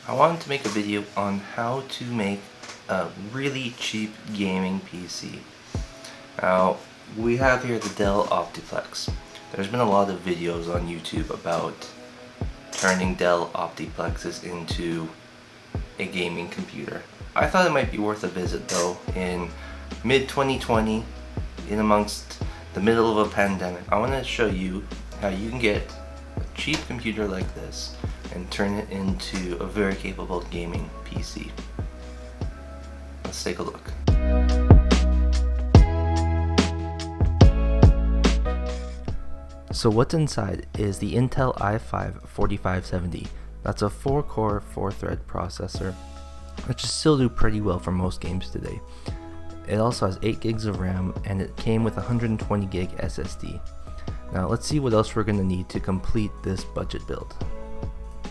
I wanted to make a video on how to make a really cheap gaming PC. Now, we have here the Dell Optiplex. There's been a lot of videos on YouTube about turning Dell Optiplexes into a gaming computer. I thought it might be worth a visit though in mid-2020, in amongst the middle of a pandemic. I want to show you how you can get a cheap computer like this and turn it into a very capable gaming PC. Let's take a look. So what's inside is the Intel i5-4570. That's a 4-core, 4-thread processor, which should still do pretty well for most games today. It also has 8 gigs of RAM, and it came with 120 gig SSD. Now let's see what else we're going to need to complete this budget build.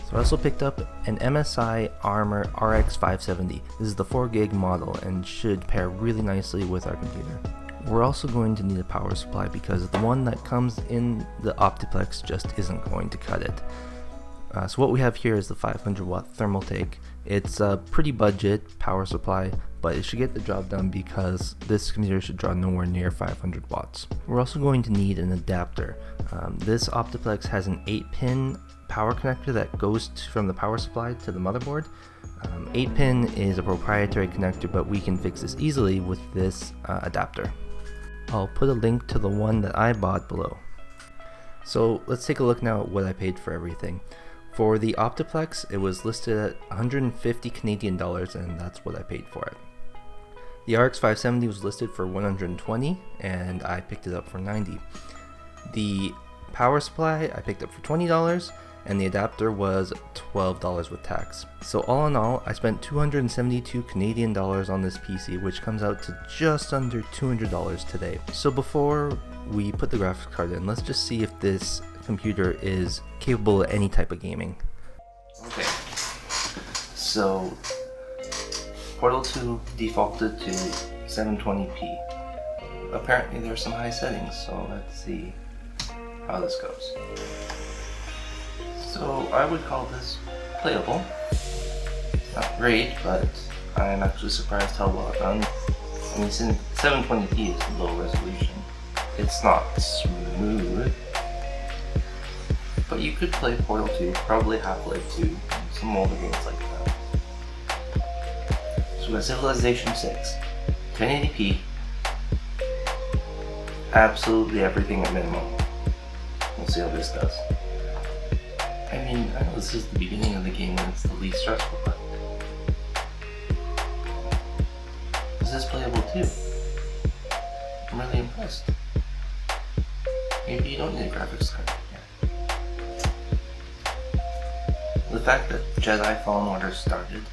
So I also picked up an MSI Armor RX 570. This is the 4 gig model and should pair really nicely with our computer. We're also going to need a power supply because the one that comes in the Optiplex just isn't going to cut it. So what we have here is the 500 watt Thermaltake. It's a pretty budget power supply, but it should get the job done because this computer should draw nowhere near 500 watts. We're also going to need an adapter. This Optiplex has an 8-pin power connector that goes from the power supply to the motherboard. 8-pin is a proprietary connector, but we can fix this easily with this adapter. I'll put a link to the one that I bought below. So let's take a look now at what I paid for everything. For the Optiplex, it was listed at 150 Canadian dollars, and that's what I paid for it. The RX 570 was listed for 120, and I picked it up for 90. The power supply I picked up for $20, and the adapter was $12 with tax. So all in all, I spent 272 Canadian dollars on this PC, which comes out to just under $200 today. So before we put the graphics card in, let's just see if this computer is capable of any type of gaming. Okay, so Portal 2 defaulted to 720p. Apparently there's some high settings, so let's see how this goes. So I would call this playable. Not great, but I'm actually surprised how well done. I mean, since 720p is low resolution, it's not smooth. But you could play Portal 2, probably Half-Life 2, some older games like that. So we got Civilization 6, 1080p, absolutely everything at minimum. We'll see how this does. I mean, I know this is the beginning of the game when it's the least stressful, but this is playable too. I'm really impressed. Maybe you don't need a graphics card. The fact that Jedi Fallen Order started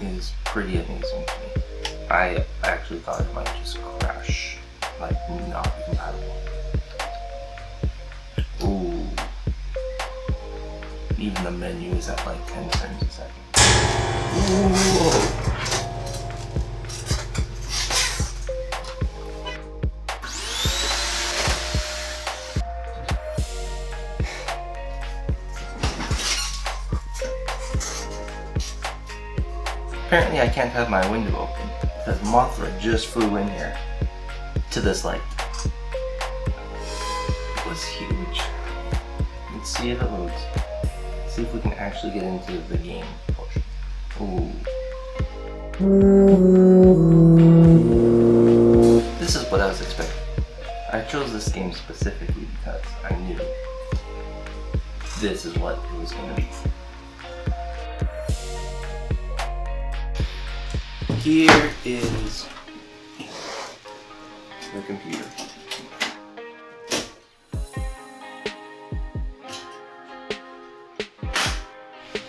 is pretty amazing to me. I actually thought it might just crash, like not be compatible. Ooh. Even the menu is at like 10 frames a second. Ooh. Apparently I can't have my window open because Mothra just flew in here to this light. It was huge. Let's see if it loads. Let's see if we can actually get into the game portion. Ooh. This is what I was expecting. I chose this game specifically because I knew this is what it was going to be. Here is the computer.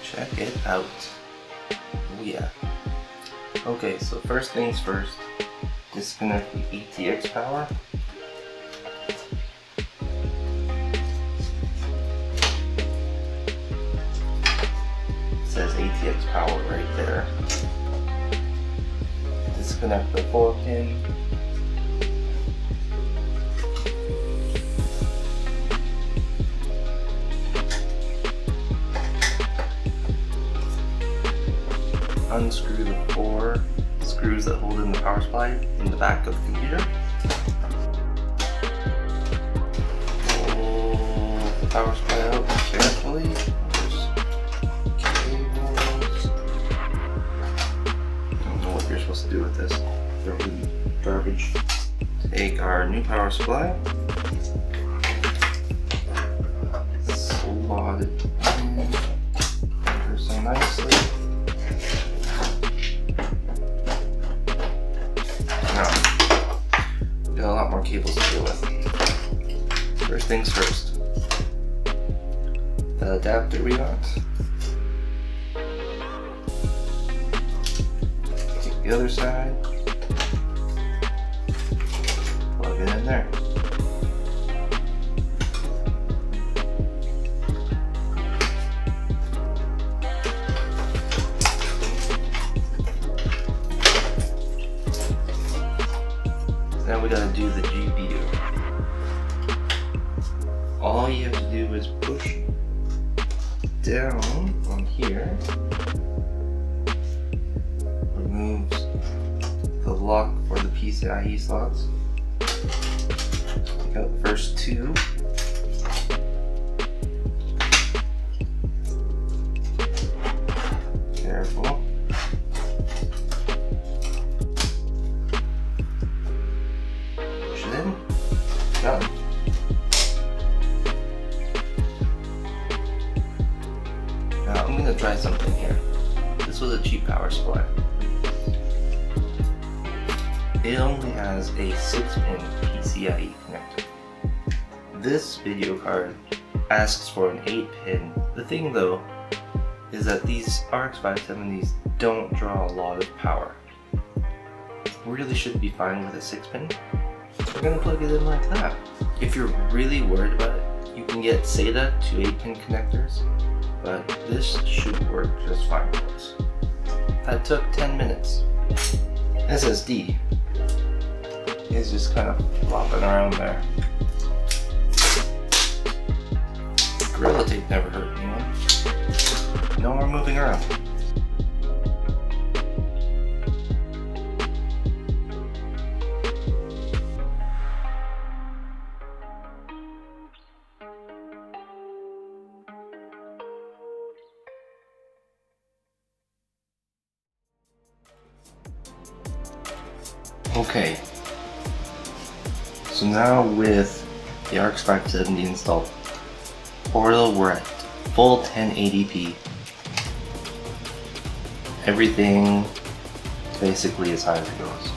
Check it out. Oh yeah. Okay, so first things first, disconnect the ATX power. It says ATX power right there. Disconnect the 4-pin. unscrew the 4 screws that hold in the power supply in the back of the computer. Pull the power supply out carefully. There's cables. I don't know what you're supposed to do with this. They're really garbage. Take our new power supply. Slot it in ever so nicely. Now, we got a lot more cables to deal with. First things first. The adapter we got. Take the other side. Plug it in there. Now we gotta do the GPU. All you have to do is push down on here. Removes the lock for the PCIe slots. Take out the first 2. Careful. Push it in. Done. Now I'm gonna try something here. This was a cheap power supply. It only has a 6-pin PCIe connector. This video card asks for an 8-pin. The thing though is that these RX 570s don't draw a lot of power. Really should be fine with a 6-pin. We're gonna plug it in like that. If you're really worried about it, you can get SATA to 8-pin connectors, but this should work just fine for us. That took 10 minutes. SSD is just kind of flopping around there. Gorilla Tape never hurt anyone. No more moving around. Okay, so now with the RX 570 installed, Portal, we're at full 1080p. Everything basically as high as it goes.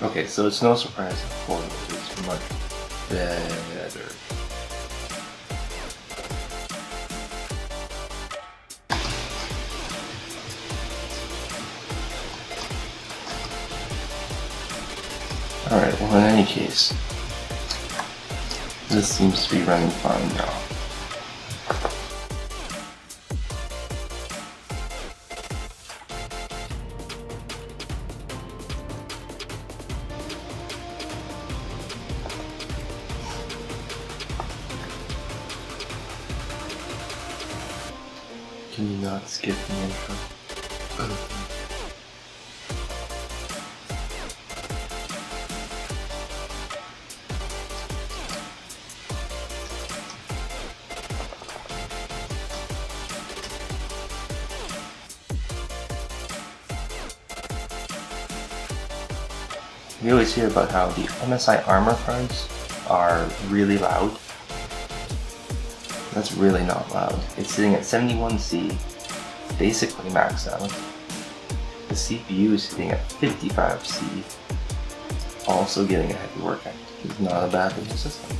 Okay, so it's no surprise that Portal is much better. Alright, well in any case, this seems to be running fine now. Can you not skip the intro? We always hear about how the MSI Armor cards are really loud. That's really not loud. It's sitting at 71C, basically maxed out. The CPU is sitting at 55C, also getting a heavy workout. It's not a bad little system.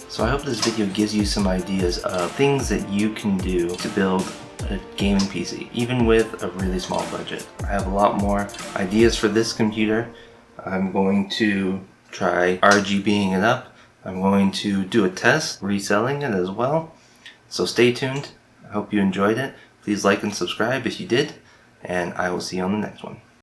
So I hope this video gives you some ideas of things that you can do to build a gaming PC, even with a really small budget. I have a lot more ideas for this computer. I'm going to try RGBing it up. I'm going to do a test reselling it as well. So stay tuned. I hope you enjoyed it. Please like and subscribe if you did, and I will see you on the next one.